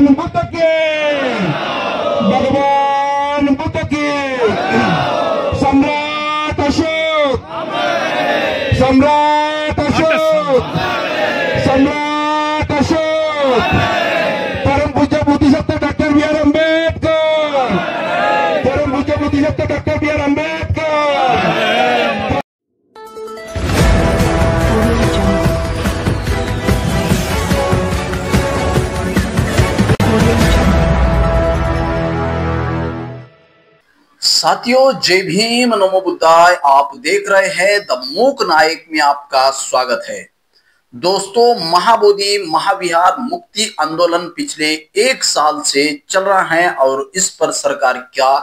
बुद्ध की, भगवान बुद्ध की। सम्राट अशोक, सम्राट अशोक, सम्राट अशोक। परम पूज्य बुद्धिसत्व डॉक्टर बी आर अम्बेडकर, परम पूज्य बुद्धिसत्व डॉक्टर बी आर अम्बेडकर। साथियों, जय भीम, नमो बुद्धाय। आप देख रहे हैं द मूक नायक में आपका स्वागत है। दोस्तों, महाबोधि महाविहार मुक्ति आंदोलन पिछले 1 साल से चल रहा है और इस पर सरकार का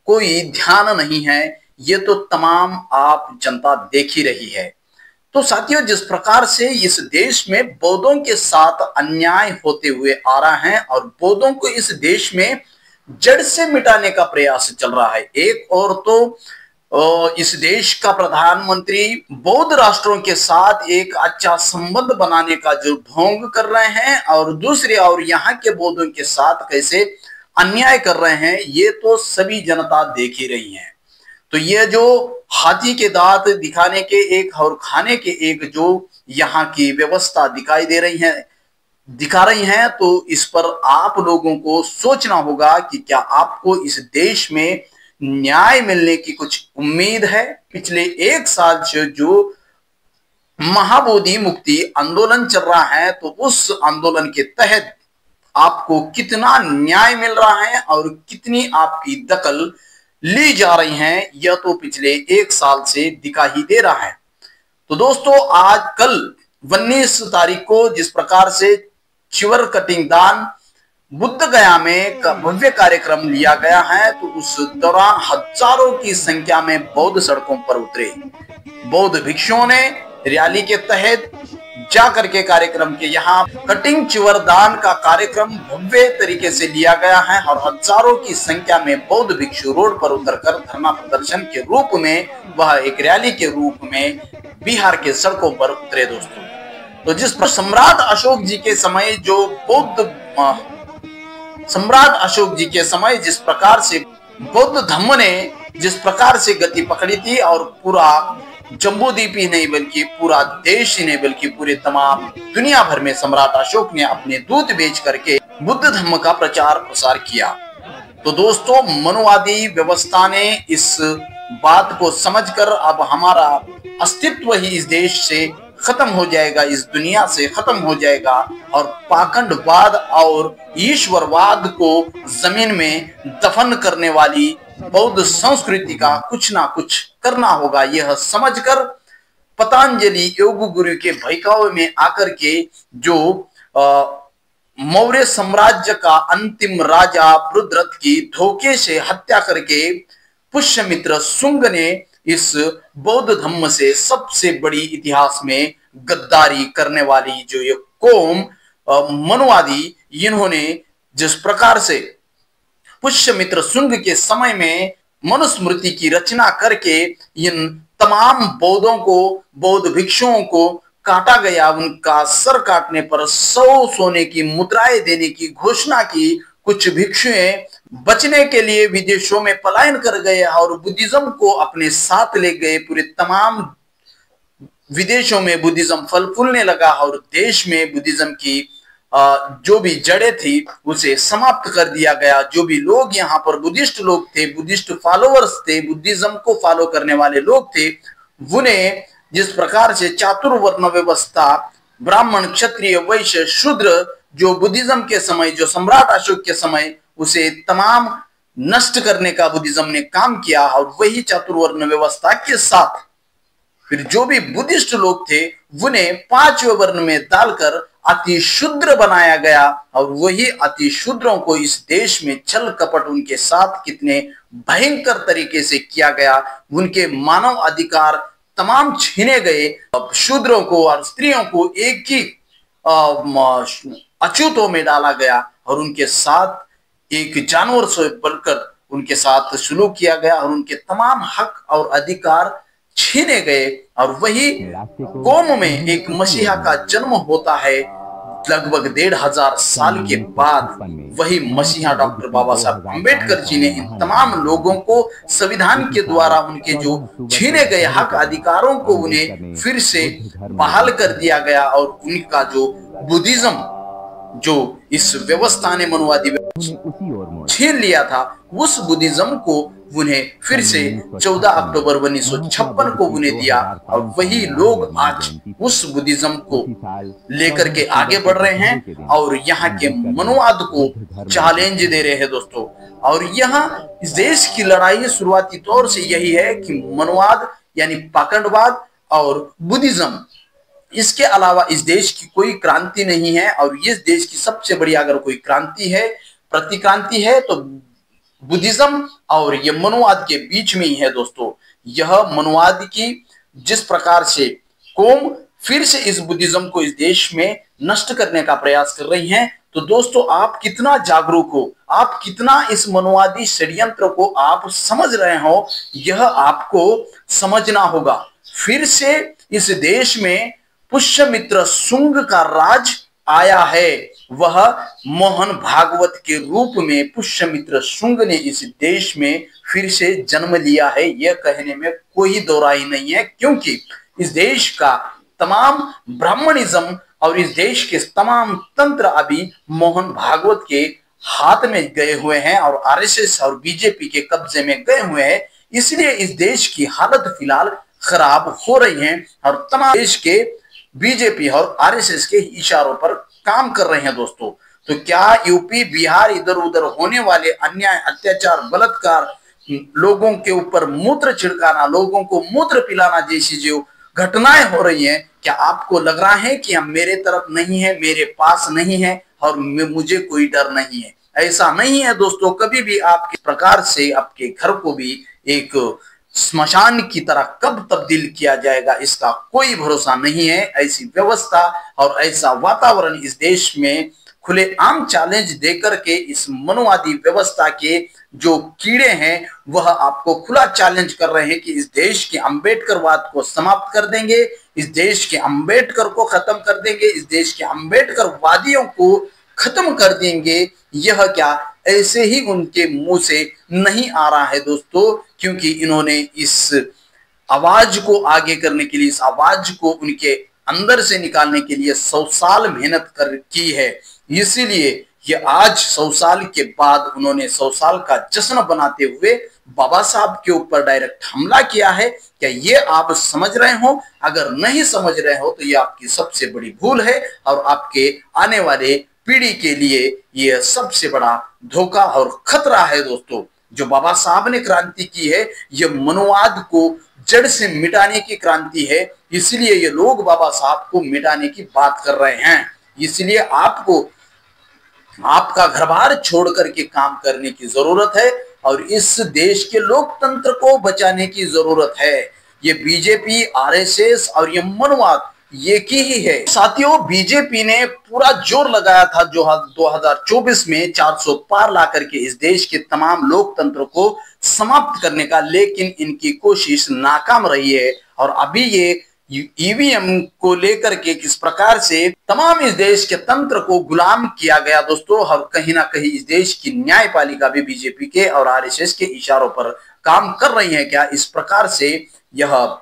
कोई ध्यान नहीं है। ये तो तमाम आप जनता देख ही रही है। तो साथियों, जिस प्रकार से इस देश में बौद्धों के साथ अन्याय होते हुए आ रहा है और बौद्धों को इस देश में जड़ से मिटाने का प्रयास चल रहा है। एक और तो इस देश का प्रधानमंत्री बौद्ध राष्ट्रों के साथ एक अच्छा संबंध बनाने का जो ढोंग कर रहे हैं और दूसरे और यहाँ के बौद्धों के साथ कैसे अन्याय कर रहे हैं, ये तो सभी जनता देख ही रही है। तो ये जो हाथी के दांत दिखाने के एक और खाने के एक जो यहाँ की व्यवस्था दिखा रही हैं, तो इस पर आप लोगों को सोचना होगा कि क्या आपको इस देश में न्याय मिलने की कुछ उम्मीद है। पिछले 1 साल से जो महाबोधि मुक्ति आंदोलन चल रहा है, तो उस आंदोलन के तहत आपको कितना न्याय मिल रहा है और कितनी आपकी दखल ली जा रही है, यह तो पिछले 1 साल से दिखा ही दे रहा है। तो दोस्तों, आज कल 19 तारीख को जिस प्रकार से चिवर कटिंग दान बुद्ध गया में भव्य कार्यक्रम लिया गया है, तो उस दौरान हजारों की संख्या में बौद्ध सड़कों पर उतरे। बौद्ध भिक्षुओं ने रैली के तहत जाकर के कार्यक्रम के यहाँ कटिंग चिवर दान का कार्यक्रम भव्य तरीके से लिया गया है और हजारों की संख्या में बौद्ध भिक्षु रोड पर उतरकर धरना प्रदर्शन के रूप में, वह एक रैली के रूप में बिहार के सड़कों पर उतरे। दोस्तों, तो जिस पर सम्राट अशोक जी के समय सम्राट अशोक जी के समय जिस प्रकार से बौद्ध धम्म ने जिस प्रकार से गति पकड़ी थी और पूरा जम्बूद्वीप ही नहीं बल्कि पूरा देश ही नहीं बल्कि पूरे तमाम दुनिया भर में सम्राट अशोक ने अपने दूत भेज करके बुद्ध धम्म का प्रचार प्रसार किया। तो दोस्तों, मनुवादी व्यवस्था ने इस बात को समझकर अब हमारा अस्तित्व ही इस देश से खत्म हो जाएगा, इस दुनिया से खत्म हो जाएगा और पाखंडवाद और ईश्वरवाद को जमीन में दफन करने वाली बौद्ध संस्कृति का कुछ ना कुछ करना होगा। यह समझकर पतंजलि योग गुरु के बहकावे में आकर के जो मौर्य साम्राज्य का अंतिम राजा रुद्रथ की धोखे से हत्या करके पुष्यमित्र शुंग ने इस बौद्ध धम्म से सबसे बड़ी इतिहास में गद्दारी करने वाली जो ये कौम मनुवादी, इन्होंने जिस प्रकार से पुष्यमित्र शुंग के समय में मनुस्मृति की रचना करके इन तमाम बौद्धों को, बौद्ध भिक्षुओं को काटा गया, उनका सर काटने पर 100 सोने की मुद्राएं देने की घोषणा की। कुछ भिक्षुएं बचने के लिए विदेशों में पलायन कर गए और बुद्धिज्म को अपने साथ ले गए। पूरे तमाम विदेशों में बुद्धिज्म फल फूलने लगा और देश में बुद्धिज्म की जो भी जड़ें थी उसे समाप्त कर दिया गया। जो भी लोग यहाँ पर बुद्धिस्ट लोग थे, बुद्धिस्ट फॉलोअर्स थे, बुद्धिज्म को फॉलो करने वाले लोग थे, उन्हें जिस प्रकार से चातुर्वर्ण व्यवस्था, ब्राह्मण, क्षत्रिय, वैश्य, शूद्र, जो बुद्धिज्म के समय, जो सम्राट अशोक के समय, उसे तमाम नष्ट करने का बुद्धिज्म ने काम किया और वही चातुर्वर्ण व्यवस्था के साथ फिर जो भी बुद्धिस्ट लोग थे उन्हें 5वें वर्ण में डालकर अति शूद्र बनाया गया और वही अति शूद्रों को इस देश में छल कपट उनके साथ कितने भयंकर तरीके से किया गया। उनके मानव अधिकार तमाम छीने गए। शूद्रों को और स्त्रियों को एक ही अछूतों में डाला गया और उनके साथ एक जानवर से बढ़कर उनके साथ सुलूक किया गया और उनके तमाम हक और अधिकार छीने गए। और वही कौम में एक मसीहा का जन्म होता है लगभग 1500 साल के बाद वही मसीहा डॉक्टर बाबा साहब अम्बेडकर जी ने इन तमाम लोगों को संविधान के द्वारा उनके जो छीने गए हक अधिकारों को उन्हें फिर से बहाल कर दिया गया और उनका जो बुद्धिज्म जो इस व्यवस्था ने मनुवादी छीन लिया था, उस बुद्धिज्म को उन्हें फिर से 14 अक्टूबर 1956 को उन्हें दिया और वही लोग आज उस बुद्धिज्म को लेकर के आगे बढ़ रहे हैं और यहाँ के मनुवाद को चैलेंज दे रहे हैं दोस्तों। और यहाँ इस देश की लड़ाई शुरुआती तौर से यही है कि मनुवाद यानी पाखंडवाद और बुद्धिज्म, इसके अलावा इस देश की कोई क्रांति नहीं है। और इस देश की सबसे बड़ी अगर कोई क्रांति है, प्रतिक्रांति है, तो बुद्धिज्म और ये मनुवाद के बीच में ही है दोस्तों। यह मनुवाद की जिस प्रकार से कौम फिर से इस बुद्धिज्म को इस देश में नष्ट करने का प्रयास कर रही हैं, तो दोस्तों आप कितना जागरूक हो, आप कितना इस मनुवादी षड्यंत्र को आप समझ रहे हो, यह आपको समझना होगा। फिर से इस देश में पुष्यमित्र शुंग का राज आया है। वह मोहन भागवत के रूप में पुष्यमित्र शुंग ने इस देश में फिर से जन्म लिया है, यह कहने में कोई दो राय नहीं है। क्योंकि इस देश का तमाम ब्राह्मणिज्म और इस देश के तमाम तंत्र अभी मोहन भागवत के हाथ में गए हुए हैं और आरएसएस और बीजेपी के कब्जे में गए हुए हैं। इसलिए इस देश की हालत फिलहाल खराब हो रही है और तमाम देश के बीजेपी और आरएसएस के इशारों पर काम कर रहे हैं दोस्तों। तो क्या यूपी बिहार इधर उधर होने वाले अन्याय, अत्याचार, बलात्कार, लोगों के ऊपर मूत्र छिड़काना, लोगों को मूत्र पिलाना जैसी जो घटनाएं हो रही हैं, क्या आपको लग रहा है कि हम मेरे तरफ नहीं है, मेरे पास नहीं है और मुझे कोई डर नहीं है? ऐसा नहीं है दोस्तों। कभी भी आपके प्रकार से आपके घर को भी एक स्मशान की तरह कब तब्दील किया जाएगा, इसका कोई भरोसा नहीं है। ऐसी व्यवस्था और ऐसा वातावरण इस देश में खुले आम चैलेंज देकर के इस मनुवादी व्यवस्था के जो कीड़े हैं वह आपको खुला चैलेंज कर रहे हैं कि इस देश के अंबेडकरवाद को समाप्त कर देंगे, इस देश के अंबेडकर को खत्म कर देंगे, इस देश के अंबेडकरवादियों को खत्म कर देंगे। यह क्या ऐसे ही उनके मुंह से नहीं आ रहा है दोस्तों, क्योंकि इन्होंने इस आवाज को आगे करने के लिए, इस आवाज को उनके अंदर से निकालने के लिए 100 साल मेहनत की है। इसीलिए ये आज 100 साल के बाद उन्होंने 100 साल का जश्न बनाते हुए बाबा साहब के ऊपर डायरेक्ट हमला किया है। क्या ये आप समझ रहे हो? अगर नहीं समझ रहे हो तो ये आपकी सबसे बड़ी भूल है और आपके आने वाले पीढ़ी के लिए यह सबसे बड़ा धोखा और खतरा है दोस्तों। जो बाबा साहब ने क्रांति की है, यह मनुवाद को जड़ से मिटाने की क्रांति है। इसलिए ये लोग बाबा साहब को मिटाने की बात कर रहे हैं। इसलिए आपको आपका घर बार छोड़ करके काम करने की जरूरत है और इस देश के लोकतंत्र को बचाने की जरूरत है। ये बीजेपी, आरएसएस और ये मनुवाद ये की ही है साथियों। बीजेपी ने पूरा जोर लगाया था जो 2024 में 400 पार ला करके इस देश के तमाम लोकतंत्र को समाप्त करने का, लेकिन इनकी कोशिश नाकाम रही है। और अभी ये ईवीएम को लेकर के किस प्रकार से तमाम इस देश के तंत्र को गुलाम किया गया दोस्तों, और कहीं ना कहीं इस देश की न्यायपालिका भी बीजेपी के और आरएसएस के इशारों पर काम कर रही है। क्या इस प्रकार से यह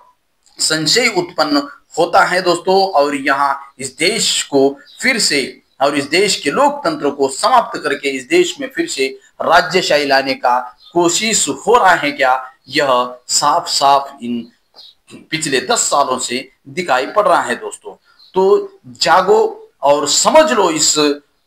संशय उत्पन्न होता है दोस्तों, और यहाँ इस देश को फिर से और इस देश के लोकतंत्र को समाप्त करके इस देश में फिर से राज्यशाही लाने का कोशिश हो रहा है क्या? यह साफ साफ इन पिछले 10 सालों से दिखाई पड़ रहा है दोस्तों। तो जागो और समझ लो इस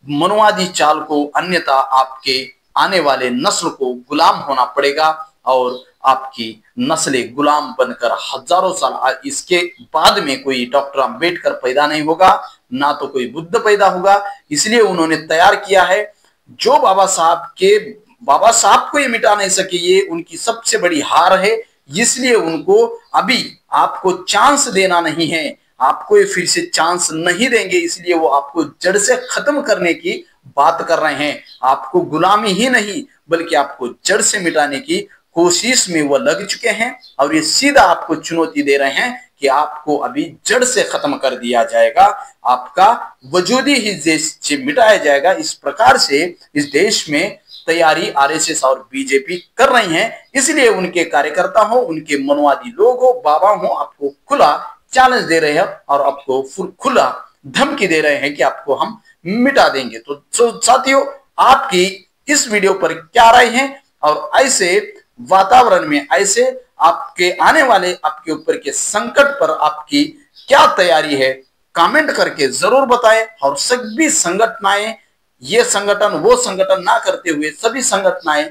मनुवादी चाल को, अन्यथा आपके आने वाले नस्ल को गुलाम होना पड़ेगा और आपकी नस्लें गुलाम बनकर हजारों साल, इसके बाद में कोई डॉक्टर अंबेडकर पैदा नहीं होगा, ना तो कोई बुद्ध पैदा होगा। इसलिए उन्होंने तैयार किया है जो बाबा साहब को ये मिटा नहीं सके, ये उनकी सबसे बड़ी हार है। इसलिए उनको अभी आपको चांस देना नहीं है, आपको ये फिर से चांस नहीं देंगे। इसलिए वो आपको जड़ से खत्म करने की बात कर रहे हैं। आपको गुलामी ही नहीं बल्कि आपको जड़ से मिटाने की कोशिश में वो लग चुके हैं और ये सीधा आपको चुनौती दे रहे हैं कि कि आपको अभी जड़ से खत्म कर दिया जाएगा, आपका वजूद ही इस देश से मिटाया जाएगा। इस प्रकार से इस देश में तैयारी आरएसएस और बीजेपी कर रही हैं। इसलिए उनके कार्यकर्ता हो, उनके मनवादी लोग हो, बाबा हो, आपको खुला चैलेंज दे रहे हैं और आपको खुला धमकी दे रहे हैं कि आपको हम मिटा देंगे। तो साथियों, आपकी इस वीडियो पर क्या राय है और ऐसे वातावरण में, ऐसे आपके आने वाले आपके ऊपर के संकट पर आपकी क्या तैयारी है, कमेंट करके जरूर बताएं। और सभी संगठनाएं, ये संगठन वो संगठन ना करते हुए सभी संगठनाएं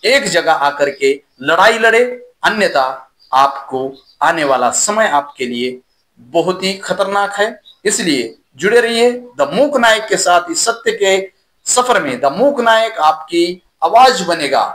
एक जगह आकर के लड़ाई लड़े, अन्यथा आपको आने वाला समय आपके लिए बहुत ही खतरनाक है। इसलिए जुड़े रहिए द मूक नायक के साथ। इस सत्य के सफर में द मूक नायक आपकी आवाज बनेगा।